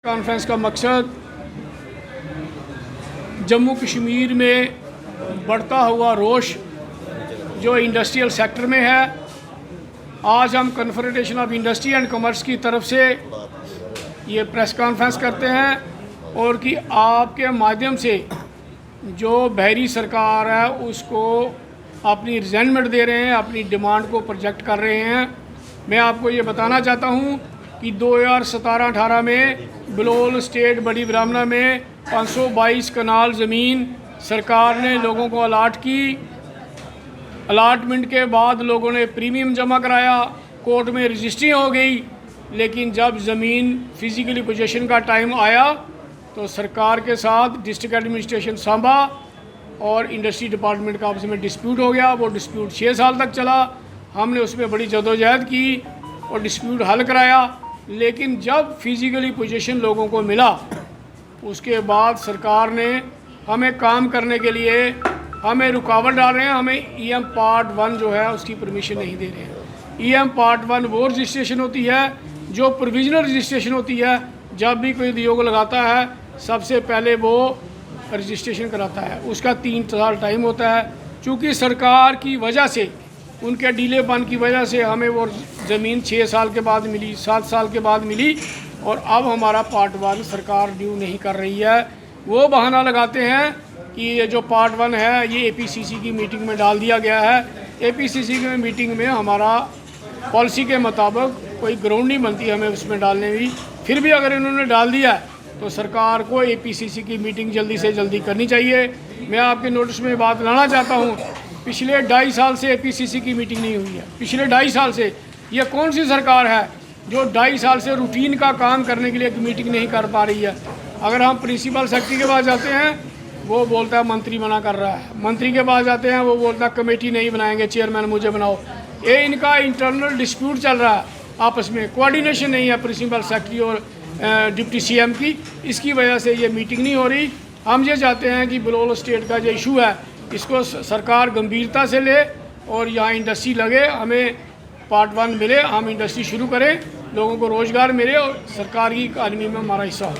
Conference का मकसद जम्मू कश्मीर में बढ़ता हुआ रोष जो इंडस्ट्रियल सेक्टर में है, आज हम confederation of industry and commerce की तरफ से ये प्रेस कॉन्फ्रेंस करते हैं और कि आपके माध्यम से जो बहरी सरकार है उसको अपनी रिजेंटमेंट दे रहे हैं, अपनी डिमांड को प्रोजेक्ट कर रहे हैं। मैं आपको ये बताना चाहता हूँ कि 2017-18 में बलोल स्टेट बड़ी ब्राह्मणा में 522 कनाल ज़मीन सरकार ने लोगों को अलाट की। अलाटमेंट के बाद लोगों ने प्रीमियम जमा कराया, कोर्ट में रजिस्ट्री हो गई, लेकिन जब ज़मीन फिज़िकली पोजीशन का टाइम आया तो सरकार के साथ डिस्ट्रिक्ट एडमिनिस्ट्रेशन सांबा और इंडस्ट्री डिपार्टमेंट का आपस में डिस्प्यूट हो गया। वो डिस्प्यूट 6 साल तक चला। हमने उसमें बड़ी जदोजहद की और डिस्प्यूट हल कराया, लेकिन जब फिज़िकली पोजीशन लोगों को मिला उसके बाद सरकार ने हमें काम करने के लिए हमें रुकावट डाल रहे हैं। हमें EM पार्ट 1 जो है उसकी परमिशन नहीं दे रहे हैं। EM पार्ट 1 वो रजिस्ट्रेशन होती है जो प्रोविजनल रजिस्ट्रेशन होती है। जब भी कोई उद्योग लगाता है सबसे पहले वो रजिस्ट्रेशन कराता है, उसका 3 साल टाइम होता है। चूँकि सरकार की वजह से, उनके डीलेपन की वजह से हमें वो ज़मीन 6 साल के बाद मिली, 7 साल के बाद मिली और अब हमारा पार्ट 1 सरकार ड्यू नहीं कर रही है। वो बहाना लगाते हैं कि ये जो पार्ट 1 है ये APCC की मीटिंग में डाल दिया गया है। APCC की मीटिंग में हमारा पॉलिसी के मुताबिक कोई ग्राउंड नहीं बनती हमें उसमें डालने की। फिर भी अगर इन्होंने डाल दिया तो सरकार को APCC की मीटिंग जल्दी से जल्दी करनी चाहिए। मैं आपके नोटिस में बात लाना चाहता हूँ, पिछले 2.5 साल से APCC की मीटिंग नहीं हुई है। पिछले 2.5 साल से ये कौन सी सरकार है जो 2.5 साल से रूटीन का काम करने के लिए एक मीटिंग नहीं कर पा रही है। अगर हम प्रिंसिपल सेक्रेटरी के पास जाते हैं वो बोलता है मंत्री मना कर रहा है, मंत्री के पास जाते हैं वो बोलता है कमेटी नहीं बनाएंगे, चेयरमैन मुझे बनाओ। ये इनका इंटरनल डिस्प्यूट चल रहा है, आपस में कोऑर्डिनेशन नहीं है प्रिंसिपल सेक्रेटरी और डिप्टी CM की। इसकी वजह से ये मीटिंग नहीं हो रही। हम ये चाहते हैं कि बलोल स्टेट का जो इशू है इसको सरकार गंभीरता से ले और यहाँ इंडस्ट्री लगे, हमें पार्ट 1 मिले, हम इंडस्ट्री शुरू करें, लोगों को रोज़गार मिले और सरकार की इकानमी में हमारा हिस्सा हो।